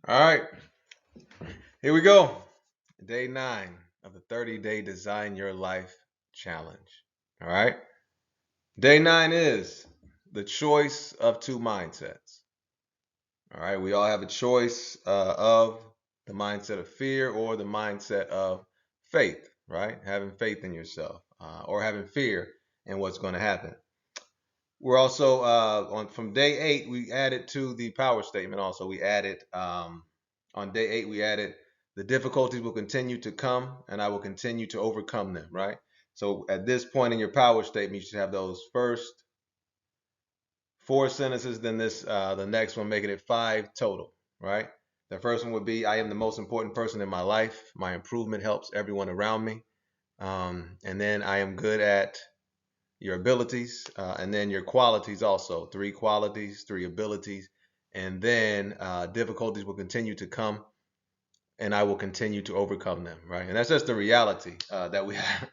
All right, here we go. Day 9 of the 30-day Design Your Life Challenge. All right, day 9 is the choice of two mindsets. All right, we all have a choice of the mindset of fear or the mindset of faith, right? Having faith in yourself or having fear in what's going to happen. We're also on from day 8. We added to the power statement. Also, we added on day 8. We added the difficulties will continue to come, and I will continue to overcome them. Right. So at this point in your power statement, you should have those first 4 sentences. Then the next one, making it 5 total. Right. The first one would be, I am the most important person in my life. My improvement helps everyone around me. And then I am good at your abilities, and then your qualities also. 3 qualities, 3 abilities, and then difficulties will continue to come, and I will continue to overcome them. Right, and that's just the reality that we have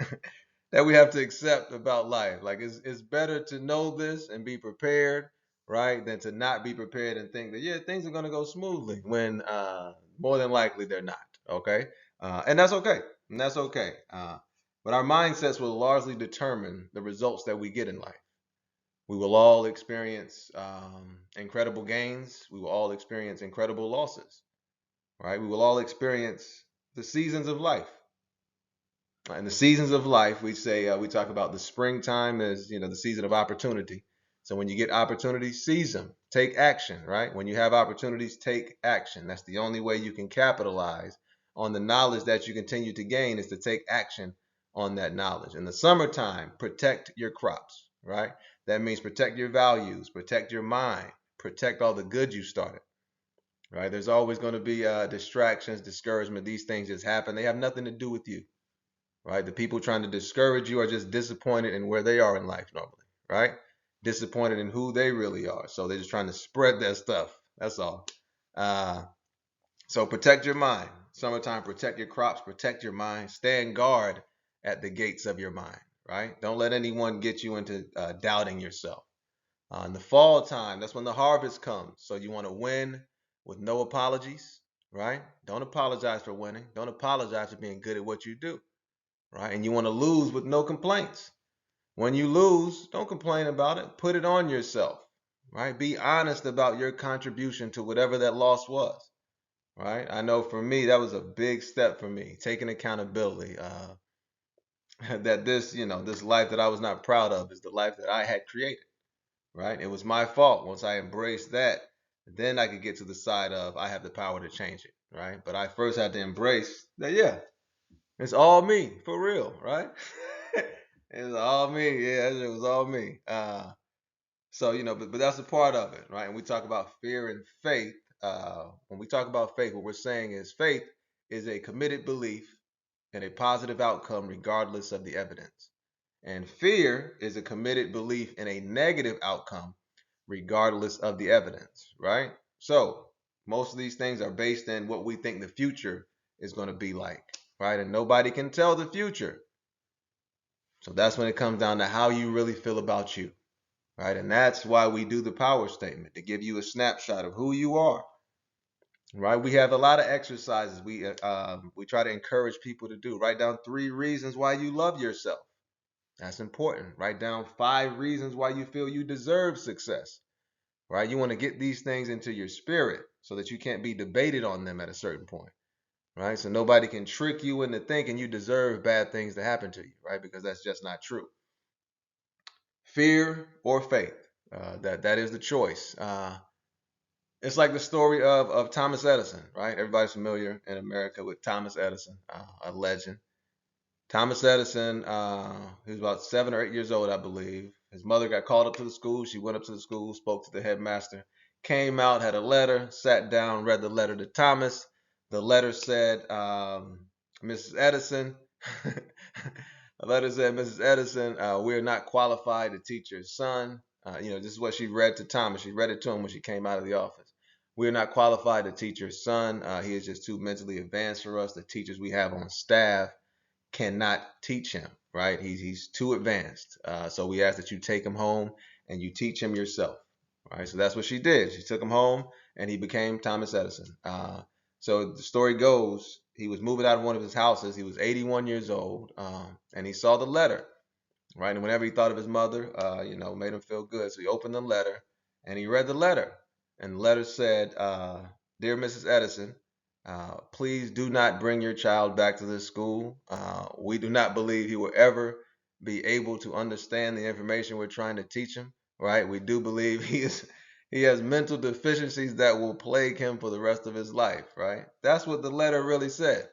that we have to accept about life. Like it's better to know this and be prepared, right, than to not be prepared and think that yeah things are going to go smoothly when more than likely they're not. Okay, and that's okay. And that's okay. But our mindsets will largely determine the results that we get in life. We will all experience incredible gains. We will all experience incredible losses. Right? We will all experience the seasons of life. And the seasons of life, we say we talk about the springtime as the season of opportunity. So when you get opportunities, seize them. Take action. Right? When you have opportunities, take action. That's the only way you can capitalize on the knowledge that you continue to gain is to take action on that knowledge. In the summertime, protect your crops. Right? That means protect your values, protect your mind, protect all the good you started. Right? There's always going to be distractions, discouragement. These things just happen. They have nothing to do with you. Right? The people trying to discourage you are just disappointed in where they are in life normally. Right? Disappointed in who they really are. So they're just trying to spread their stuff. That's all. Uh, so protect your mind. Summertime, protect your crops, protect your mind. Stand guard at the gates of your mind. Right? Don't let anyone get you into doubting yourself. In the fall time, that's when the harvest comes. So you want to win with no apologies, right? Don't apologize for winning. Don't apologize for being good at what you do, right? And you want to lose with no complaints. When you lose, don't complain about it. Put it on yourself, right? Be honest about your contribution to whatever that loss was, right? I know for me, that was a big step for me, taking accountability. That this life that I was not proud of is the life that I had created. Right? It was my fault. Once I embraced that, then I could get to the side of I have the power to change it, right? But I first had to embrace that, yeah, it's all me for real, right? It was all me. Yeah, it was all me. So but that's a part of it, right? And we talk about fear and faith. When we talk about faith, what we're saying is faith is a committed belief in a positive outcome regardless of the evidence. And fear is a committed belief in a negative outcome regardless of the evidence, right? So most of these things are based in what we think the future is going to be like, right? And nobody can tell the future. So that's when it comes down to how you really feel about you, right? And that's why we do the power statement to give you a snapshot of who you are, right? We have a lot of exercises we try to encourage people to do. Write down 3 reasons why you love yourself. That's important. Write down 5 reasons why you feel you deserve success. Right? You want to get these things into your spirit so that you can't be debated on them at a certain point. Right? So nobody can trick you into thinking you deserve bad things to happen to you, right? Because that's just not true. Fear or faith. That is the choice. It's like the story of Thomas Edison, right? Everybody's familiar in America with Thomas Edison, a legend. Thomas Edison, he was about 7 or 8 years old, I believe. His mother got called up to the school. She went up to the school, spoke to the headmaster, came out, had a letter, sat down, read the letter to Thomas. The letter said, Mrs. Edison, the letter said, Mrs. Edison, we are not qualified to teach your son. This is what she read to Thomas. She read it to him when she came out of the office. We are not qualified to teach your son. He is just too mentally advanced for us. The teachers we have on staff cannot teach him, right? He's too advanced. So we ask that you take him home and you teach him yourself, right? So that's what she did. She took him home and he became Thomas Edison. So the story goes, he was moving out of one of his houses. He was 81 years old, and he saw the letter, right? And whenever he thought of his mother, made him feel good. So he opened the letter and he read the letter. And the letter said, "Dear Mrs. Edison, please do not bring your child back to this school. We do not believe he will ever be able to understand the information we're trying to teach him. Right? We do believe he has mental deficiencies that will plague him for the rest of his life. Right? That's what the letter really said.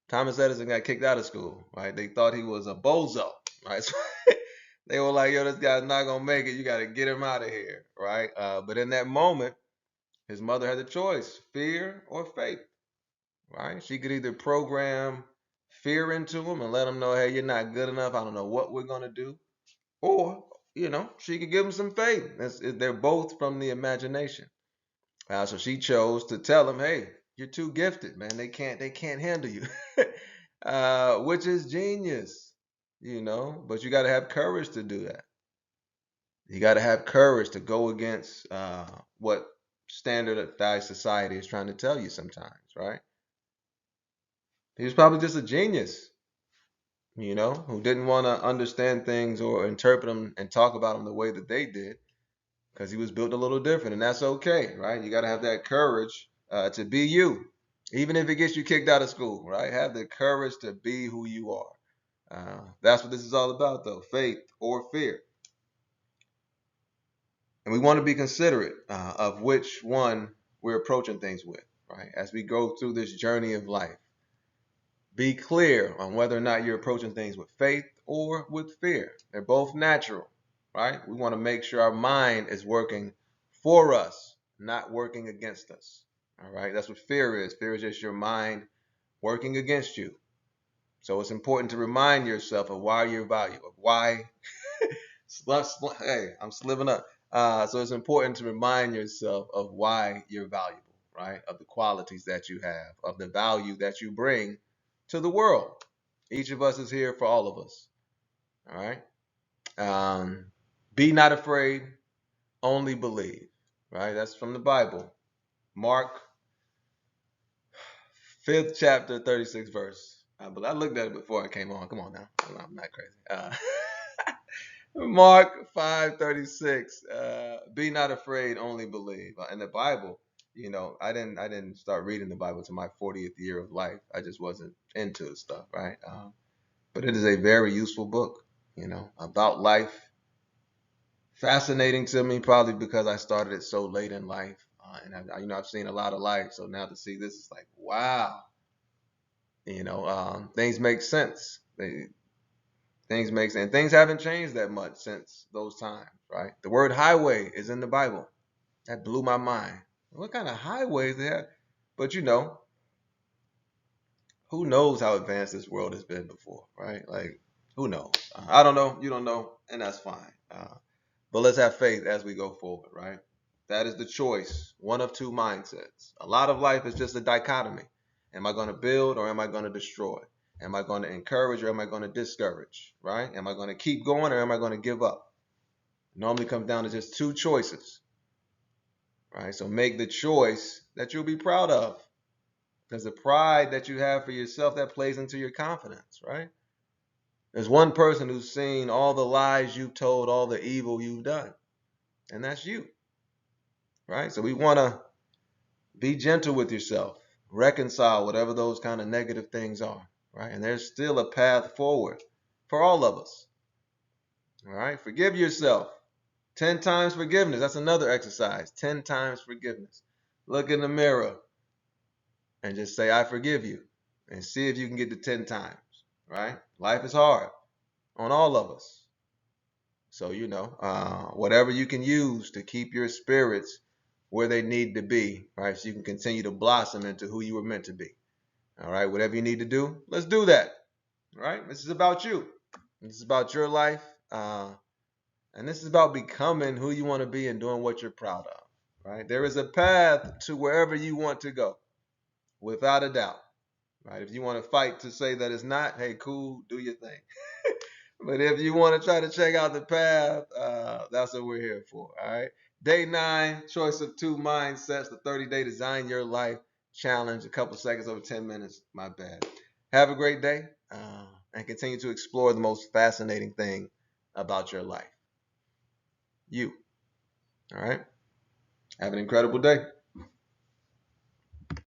Thomas Edison got kicked out of school. Right? They thought he was a bozo. Right? So they were like, "Yo, this guy's not gonna make it. You got to get him out of here." Right? But in that moment, his mother had the choice: fear or faith. Right? She could either program fear into him and let him know, "Hey, you're not good enough. I don't know what we're gonna do," or she could give him some faith. They're both from the imagination. So she chose to tell him, "Hey, you're too gifted, man. They can't handle you," which is genius, But you got to have courage to do that. You got to have courage to go against what standardized society is trying to tell you sometimes, right? He was probably just a genius, who didn't want to understand things or interpret them and talk about them the way that they did because he was built a little different, and that's okay, right? You got to have that courage to be you, even if it gets you kicked out of school, right? Have the courage to be who you are. That's what this is all about, though: faith or fear. And we want to be considerate of which one we're approaching things with, right? As we go through this journey of life, be clear on whether or not you're approaching things with faith or with fear. They're both natural, right? We want to make sure our mind is working for us, not working against us. All right, that's what fear is. Fear is just your mind working against you. So it's important to remind yourself of why you're valuable, of why. Hey, I'm sliving up. So it's important to remind yourself of why you're valuable, right? Of the qualities that you have, of the value that you bring to the world. Each of us is here for all of us. All right. Um, be not afraid, only believe. Right. That's from the Bible. Mark 5th chapter, 36th verse. But I looked at it before I came on. Come on now. I'm not crazy. Mark 5:36. Be not afraid, only believe. In the Bible, I didn't start reading the Bible to my 40th year of life. I just wasn't into the stuff, right? But it is a very useful book, about life. Fascinating to me, probably because I started it so late in life, and I've seen a lot of life. So now to see this is like, wow. Things make sense. Things make sense. And things haven't changed that much since those times, right? The word highway is in the Bible. That blew my mind. What kind of highways they have? But who knows how advanced this world has been before, right? Like, who knows? I don't know. You don't know, and that's fine. But let's have faith as we go forward, right? That is the choice. One of two mindsets. A lot of life is just a dichotomy. Am I going to build or am I going to destroy? Am I going to encourage or am I going to discourage? Right? Am I going to keep going or am I going to give up? It normally comes down to just two choices. Right? So make the choice that you'll be proud of. Because the pride that you have for yourself, that plays into your confidence, right? There's one person who's seen all the lies you've told, all the evil you've done, and that's you, right? So we want to be gentle with yourself, reconcile whatever those kind of negative things are, right? And there's still a path forward for all of us, all right? Forgive yourself. 10 times forgiveness. That's another exercise. 10 times forgiveness. Look in the mirror and just say, "I forgive you," and see if you can get to 10 times, right? Life is hard on all of us. So, whatever you can use to keep your spirits where they need to be, right? So you can continue to blossom into who you were meant to be. All right. Whatever you need to do, let's do that. All right. This is about you. This is about your life. And this is about becoming who you want to be and doing what you're proud of. Right. There is a path to wherever you want to go, without a doubt. Right. If you want to fight to say that it's not, hey, cool, do your thing. But if you want to try to check out the path, that's what we're here for. All right. Day 9, choice of 2 mindsets, the 30-day design your life challenge. A couple seconds over 10 minutes. My bad. Have a great day and continue to explore the most fascinating thing about your life. You. All right. Have an incredible day.